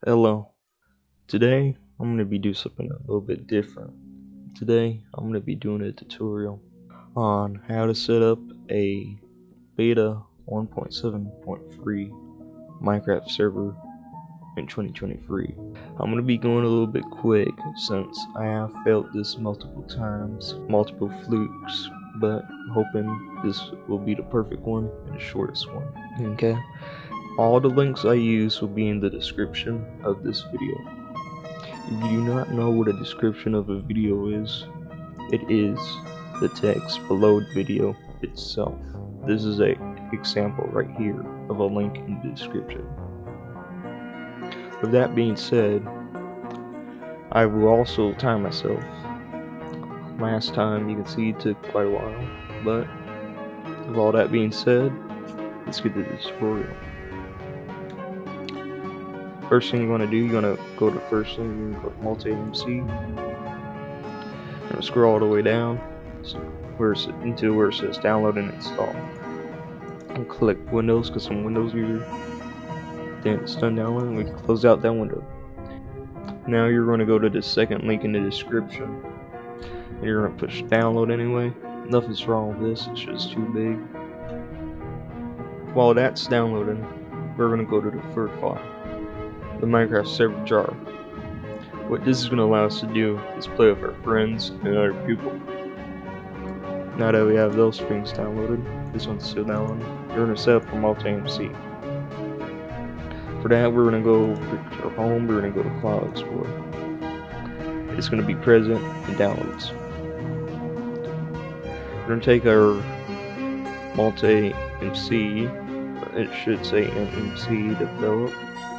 Hello. Today I'm going to be doing something a little bit different. Today I'm going to be doing a tutorial on how to set up a beta 1.7.3 Minecraft server in 2023. I'm going to be going a little bit quick since I have failed this multiple times, multiple flukes, but I'm hoping this will be the perfect one and the shortest one. Okay. All the links I use will be in the description of this video. If you do not know what a description of a video is, it is the text below the video itself. This is an example right here of a link in the description. With that being said, I will also time myself. Last time you can see it took quite a while, but with all that being said, let's get to the tutorial. First thing you want to do, you're going to go to first thing, you're going to go to MultiMC. You're going to scroll all the way down until where it says download and install. And click Windows because I'm a Windows user. Then it's done downloading. We can close out that window. Now you're going to go to the second link in the description. And you're going to push download anyway. Nothing's wrong with this, it's just too big. While that's downloading, we're going to go to the third file, the Minecraft server jar. What this is going to allow us to do is play with our friends and other people. Now that we have those things downloaded, this one's still downloading, you're going to set up for MultiMC. For that, we're going to go to our home, we're going to go to File Explorer. It's going to be present in downloads. We're going to take our MultiMC, it should say MMC develop.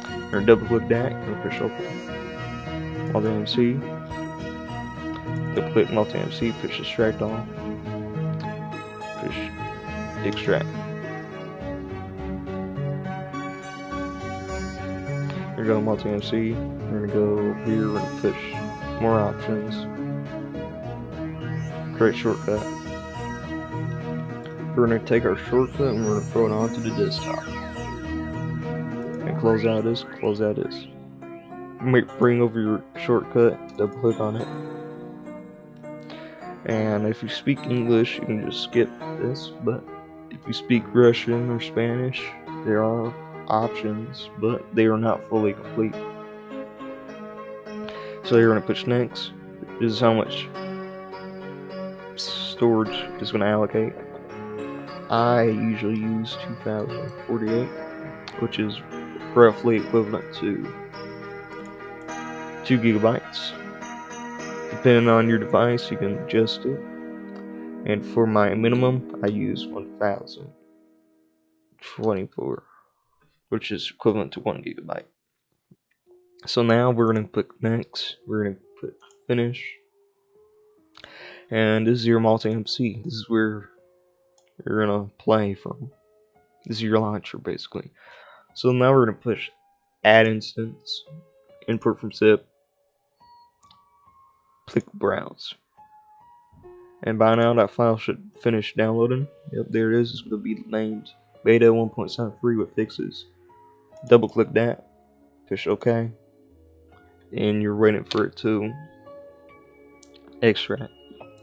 We're going to double click that and push open. MultiMC, double click MultiMC, push extract on, push extract. We're going to MultiMC, we're going to go here, we're going to push more options, create shortcut. We're going to take our shortcut and we're going to throw it onto the desktop. And close out this, close out this. Bring over your shortcut, double click on it. And if you speak English, you can just skip this, but if you speak Russian or Spanish, there are options, but they are not fully complete. So you're going to push next. This is how much storage is going to allocate. I usually use 2048, which is roughly equivalent to 2 gigabytes. Depending on your device, you can adjust it. And for my minimum, I use 1024, which is equivalent to 1 gigabyte. So now we're going to click next. We're going to click finish. And this is your MultiMC. This is where you're going to play from. This is your launcher, basically. So now we're going to push add instance, import from zip, click browse. And by now that file should finish downloading. Yep, there it is. It's going to be named beta 1.73 with fixes. Double click that, push OK, and you're waiting for it to extract.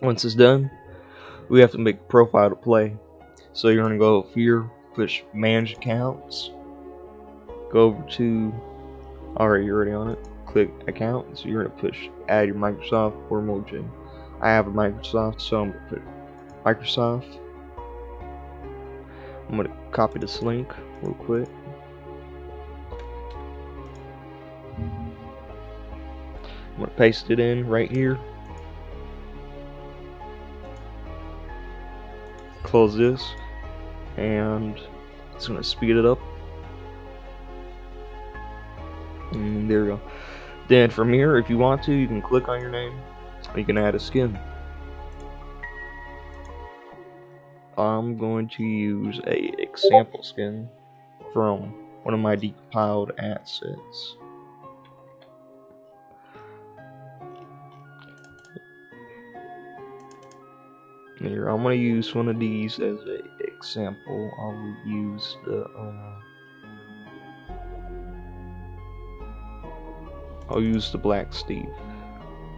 Once it's done, we have to make a profile to play. So you're going to go here, push manage accounts, go over to, alright, you're already on it, click accounts. So you're going to push add your Microsoft or Mojang. I have a Microsoft, so I'm going to put Microsoft. I'm going to copy this link real quick. I'm going to paste it in right here. Close this, and it's going to speed it up. And there we go. Then from here, if you want to, you can click on your name. You can add a skin. I'm going to use a example skin from one of my decompiled assets. Here, I'm going to use one of these as an example. I'll use the I'll use the black Steve.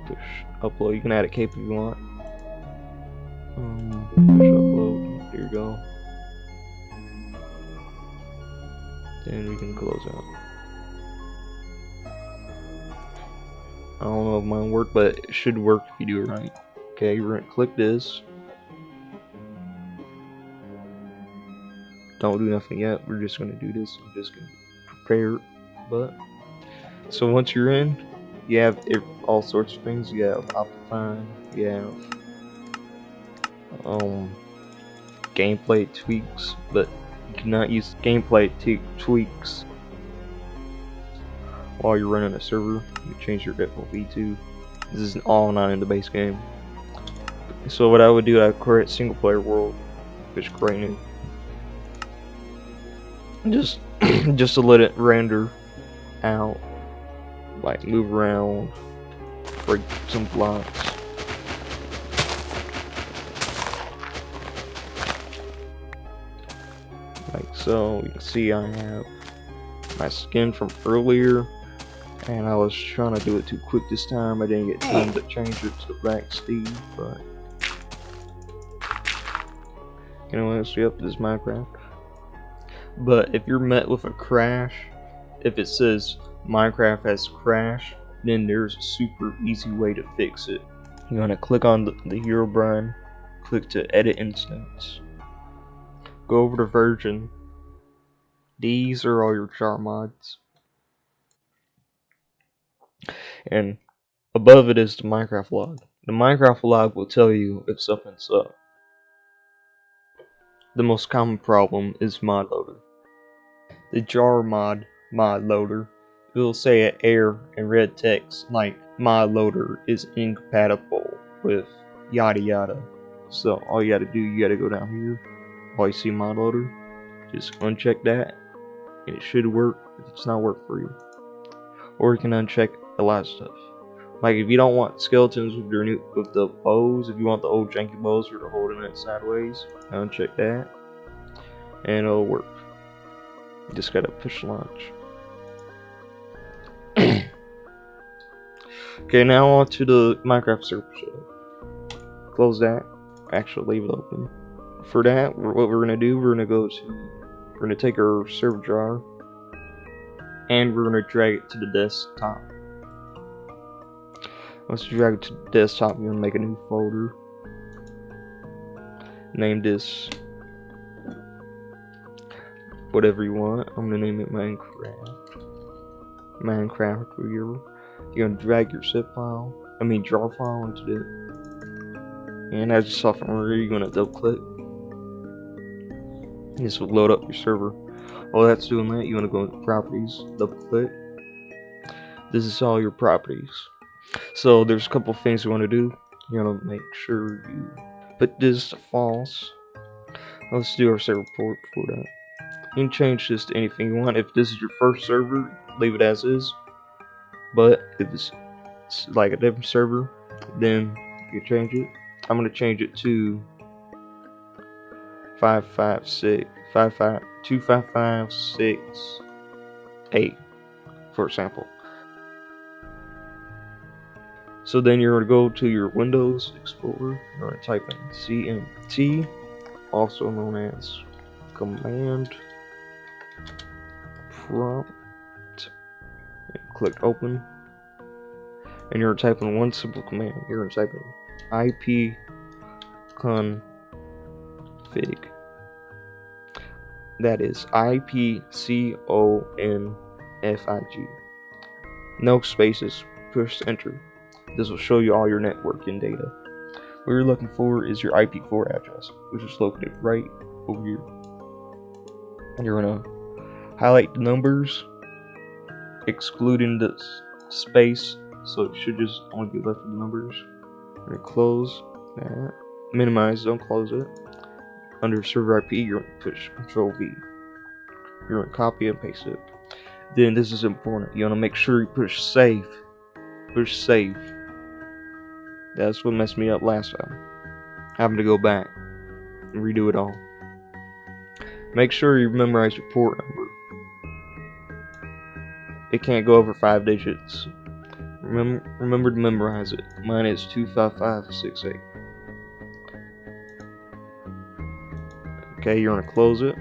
Push upload. You can add a cape if you want. Push upload. There you go. Then we can close out. I don't know if mine worked, but it should work if you do it right. Okay, we're gonna click this. Don't do nothing yet. We're just gonna do this. I'm just gonna prepare. But so once you're in, you have all sorts of things. You have Optifine. You have gameplay tweaks, but you cannot use gameplay tweaks while you're running a server. You change your default v2. This is all not in the base game. So what I would do, I'd create a single player world, just create it. Just to let it render out, like move around, break some blocks. Like so, you can see I have my skin from earlier, and I was trying to do it too quick this time. I didn't get time to change it to the black Steve, but you know what, yep, this is Minecraft. But if you're met with a crash, if it says Minecraft has crashed, then there's a super easy way to fix it. You're gonna click on the Herobrine, click to edit instance, go over to version. These are all your jar mods, and above it is the Minecraft log. The Minecraft log will tell you if something's up. The most common problem is mod loader. The jar mod loader, it will say an error in red text like mod loader is incompatible with yada yada. So all you gotta do, you gotta go down here. While you see mod loader, just uncheck that, and it should work. If it's not work for you, or you can uncheck a lot of stuff. Like if you don't want skeletons with the bows, if you want the old janky bows where they're holding it sideways, uncheck that, and it'll work. You just gotta push launch. Okay, now on to the Minecraft server setup. Close that. Actually, leave it open. For that, what we're gonna do, we're gonna take our server jar, and we're gonna drag it to the desktop. Once you drag it to the desktop, you're gonna make a new folder. Name this whatever you want. I'm gonna name it Minecraft. You're gonna drag your jar file into it, and as you software, you're gonna double click. This will load up your server. While that's doing that, you wanna go into properties, double click. This is all your properties. So there's a couple things you wanna do. You wanna make sure you put this to false. Let's do our server port for that. You can change this to anything you want. If this is your first server, leave it as is. But if it's like a different server, then you change it. I'm gonna change it to 255.6.8, for example. So then you're gonna go to your Windows Explorer. You're gonna type in CMT, also known as Command Prompt, and click Open. And you're typing one simple command. You're gonna type in IP config. That is IPCONFIG. No spaces. Push enter. This will show you all your networking data. What you're looking for is your IP4 address, which is located right over here. And you're gonna highlight the numbers, excluding the space, so it should just only be left with the numbers. We're gonna close that. Minimize, don't close it. Under server IP, you're gonna push Control V. You're gonna copy and paste it. Then this is important. You wanna make sure you push save. Push save. That's what messed me up last time. Having to go back and redo it all. Make sure you memorize your port number. It can't go over 5 digits. Remember to memorize it. Mine is 25568. Okay, you're gonna close it.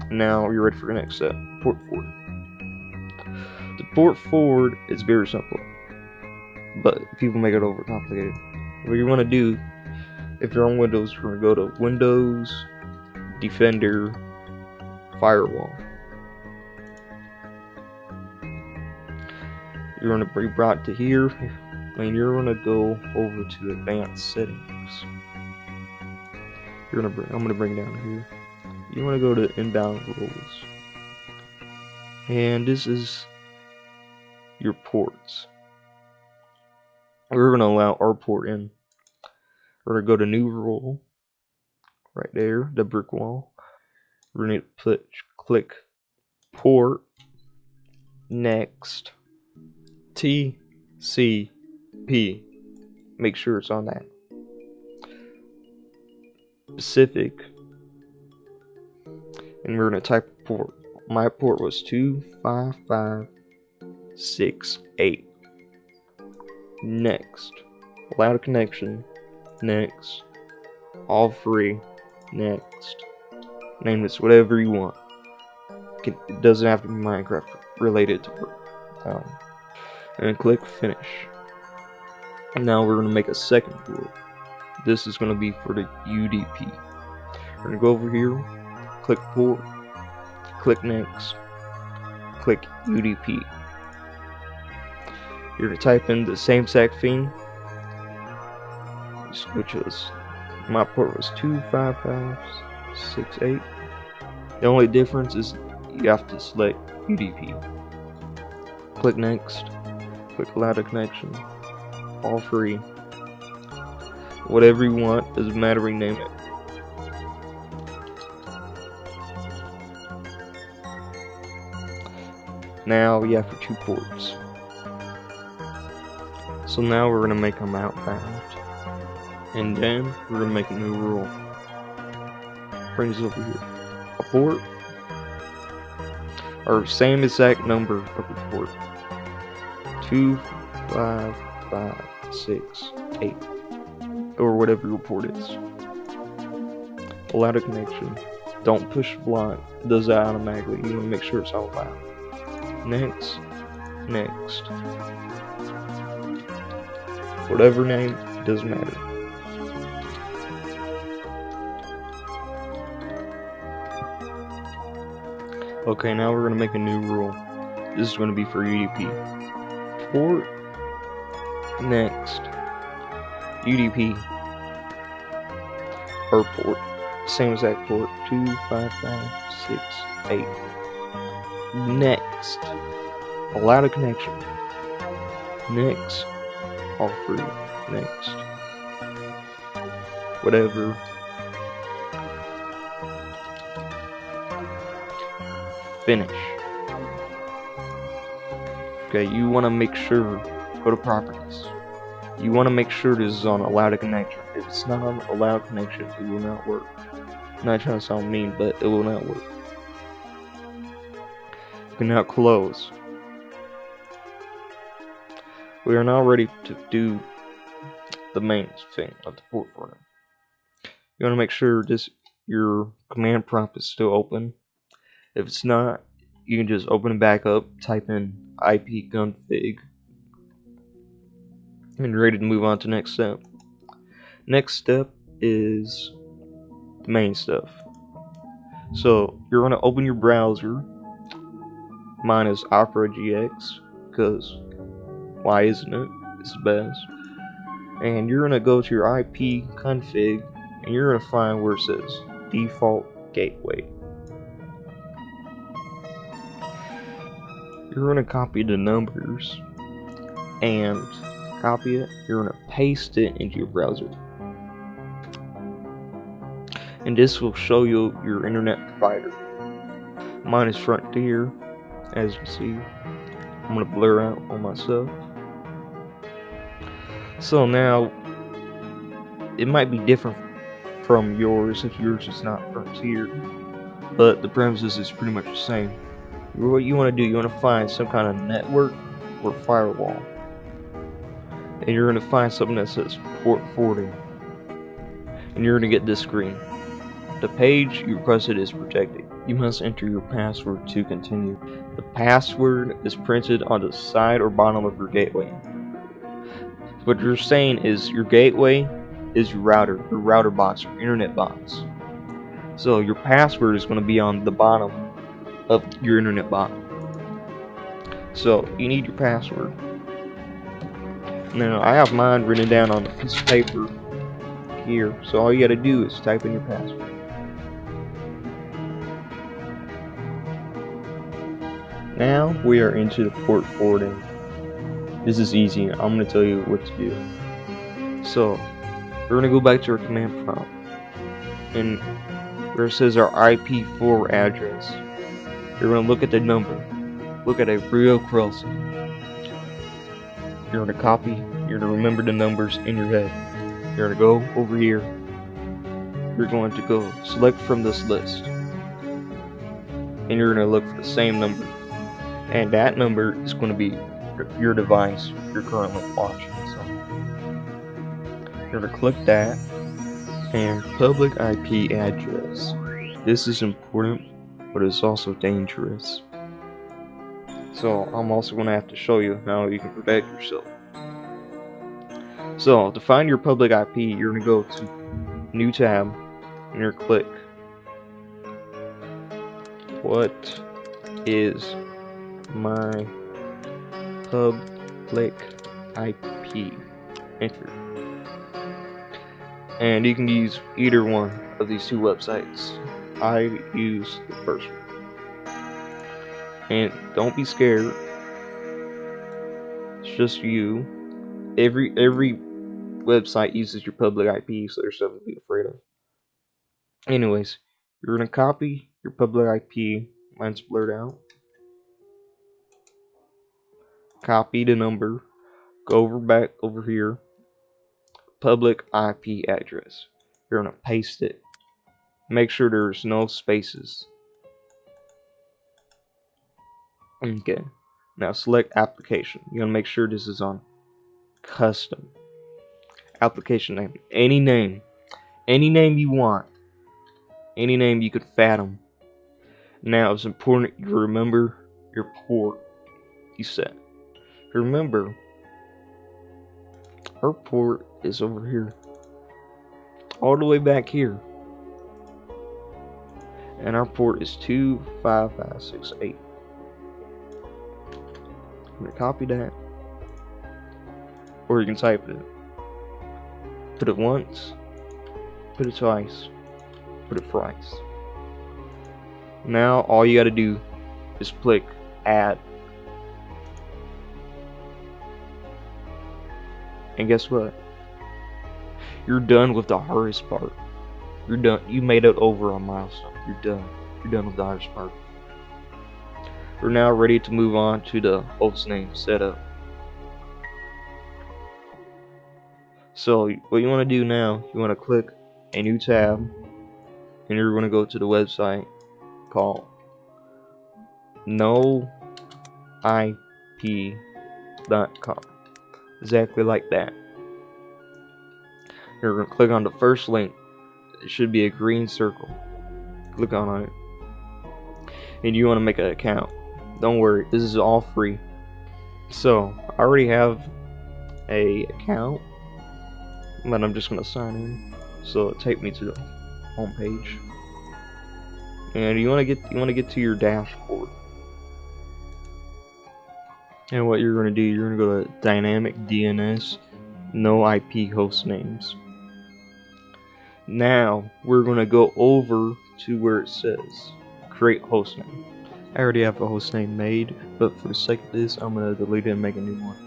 Now you're ready for the next step. Port forward. To port forward is very simple, but people make it overcomplicated. What you want to do, if you're on Windows, you're gonna go to Windows, Defender, Firewall. You're gonna be brought to here, and you're gonna go over to Advanced Settings. I'm gonna bring down here. You wanna go to Inbound Rules, and this is your ports. We're gonna allow our port in. We're gonna go to New Rule, right there, the brick wall. We're gonna click Port, Next, TCP. Make sure it's on that. Specific, and we're gonna type port. My port was 25568. Next, allow a connection. Next, all free. Next, name this whatever you want. It doesn't have to be Minecraft related to work. And click finish. Now we're gonna make a second port. This is gonna be for the UDP. We're gonna go over here, click port, click next, click UDP. You're gonna type in the same exact thing, which was my port was 25568. The only difference is you have to select UDP. Click next, click allow the connection, all free. Whatever you want, doesn't matter, rename it. Now we have 2 ports. So now we're gonna make them outbound, and then we're gonna make a new rule. Bring this over here. A port, or same exact number of a port. 25568. Or whatever your port is. Allow the connection. Don't push block. It does that automatically. You want to make sure it's all loud. Next. Next. Whatever name, it doesn't matter. Okay, now we're going to make a new rule. This is going to be for UDP. Port. Next. UDP. Or port. Same exact port. 25568. Next. Allow the connection. Next. All free. Next. Whatever. Finish. Okay, you want to make sure, go to properties. You want to make sure this is on allow a connection. If it's not on allow connection, it will not work. I'm not trying to sound mean, but it will not work. You can now close. We are now ready to do the main thing of the port for them. You want to make sure your command prompt is still open. If it's not, you can just open it back up, type in ipconfig, and you're ready to move on to the next step. Next step is the main stuff. So you're going to open your browser. Mine is Opera GX, because why isn't it? It's the best. And you're going to go to your IP config, and you're going to find where it says default gateway. You're going to copy the numbers and copy it. You're going to paste it into your browser, and this will show you your internet provider. Mine is Frontier, as you see. I'm going to blur out on myself. So now it might be different from yours if yours is not Frontier, but the premises is pretty much the same. What you want to do, you want to find some kind of network or firewall. and you're going to find something that says port forwarding, and you're going to get this screen. The page you requested is protected. You must enter your password to continue. The password is printed on the side or bottom of your gateway. What you're saying is your gateway is your router box, your internet box. So your password is going to be on the bottom of your internet box. So you need your password. Now I have mine written down on a piece of paper here. So all you got to do is type in your password. Now we are into the port forwarding. This is easy. I'm going to tell you what to do. So we're going to go back to our command prompt, and where it says our IP4 address, you're going to look at the number. Look at it real closely. You're going to copy. You're going to remember the numbers in your head. You're going to go over here. You're going to go select from this list, and you're going to look for the same number. And that number is going to be your device you're currently watching. So you're going to click that, and public IP address. This is important, but it's also dangerous. So I'm also going to have to show you how you can protect yourself. So to find your public IP, you're going to go to new tab, and you're going to click what is my public IP. Enter. And you can use either one of these two websites. I use the first one. And don't be scared. It's just you. Every website uses your public IP, so there's something to be afraid of. Anyways, you're gonna copy your public IP. Mine's blurred out. Copy the number. Go back over here. Public IP address. You're gonna paste it. Make sure there's no spaces. Okay. Now select application. You're gonna make sure this is on custom. Application name. Any name. Any name you want. Any name you could fathom. Now it's important you remember your port you set. Remember, her port is over here. All the way back here. And our port is 25568. I'm gonna copy that. Or you can type it. Put it once. Put it twice. Put it thrice. Now all you gotta do is click add. And guess what? You're done with the hardest part. You're done. You made it over a milestone. You're done. You're done with the hardest part. We're now ready to move on to the hostname setup. So what you want to do now, you want to click a new tab, and you're going to go to the website called noip.com. Exactly like that. You're going to click on the first link. It should be a green circle. Click on it. And you want to make an account. Don't worry, this is all free. So, I already have a account, but I'm just going to sign in. So, it'll take me to the home page. And you want to get to your dashboard. And what you're going to do, you're going to go to dynamic DNS, no IP host names. Now we're going to go over to where it says create hostname. I already have a hostname made, but for the sake of this, I'm going to delete it and make a new one.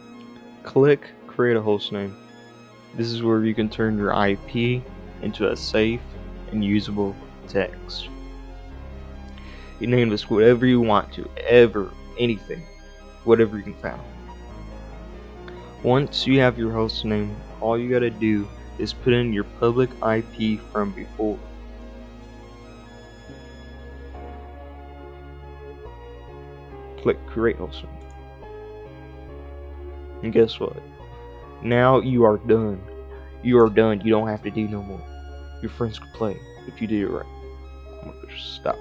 Click create a hostname. This is where you can turn your IP into a safe and usable text. You name this whatever you want to, anything, whatever you can find. Once you have your hostname, all you gotta do is put in your public IP from before. Click create hostname. And guess what? Now you are done. You are done. You don't have to do no more. Your friends can play if you did it right. I'm gonna just stop.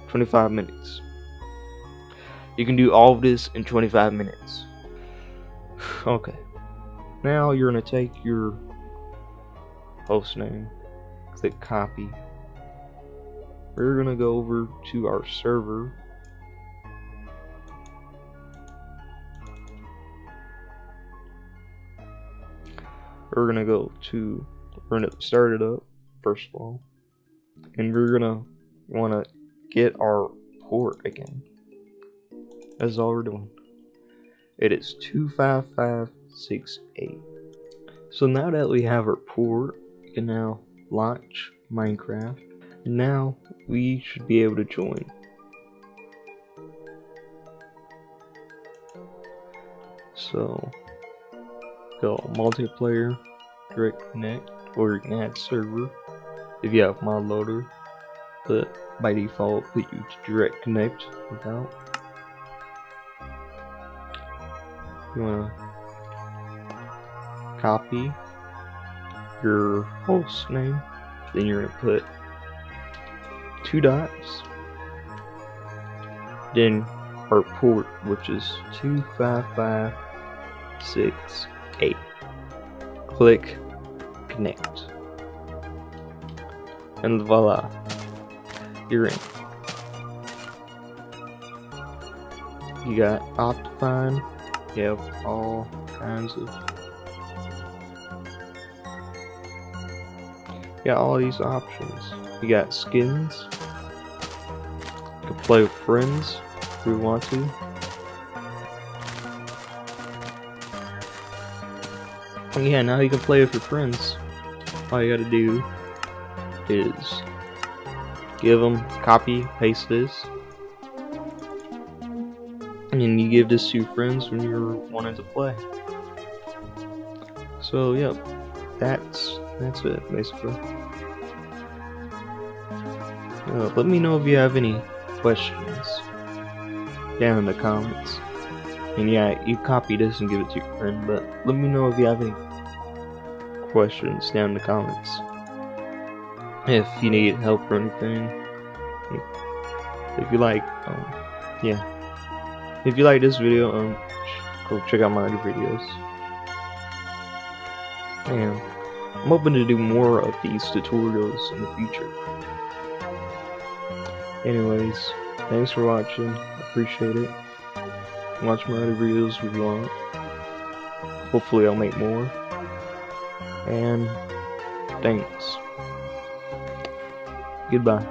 25 minutes. You can do all of this in 25 minutes. Okay. Now you're gonna take your host name, click copy. We're gonna go over to our server. We're gonna start it up first of all, and we're gonna wanna get our port again. That's all we're doing. It is 25568. So now that we have our port, we can now launch Minecraft. And now we should be able to join. So go multiplayer, direct connect, or you can add server if you have mod loader, but by default put you to direct connect without. You wanna copy your host name, then you're gonna put 2 dots, then our port, which is 25568. Click connect, and voila, you're in. You got Optifine, you have all kinds of, you got all these options. You got skins, you can play with friends if you want to. Yeah, now you can play with your friends. All you gotta do is give them, copy, paste this, and then you give this to your friends when you're wanting to play. So yep, that's it basically. Let me know if you have any questions down in the comments. And yeah, you copy this and give it to your friend, but let me know if you have any questions down in the comments. If you need help or anything. If you like, yeah. If you like this video, go check out my other videos. And I'm hoping to do more of these tutorials in the future. Anyways, thanks for watching. I appreciate it. Watch my other videos if you want. Hopefully I'll make more. And thanks. Goodbye.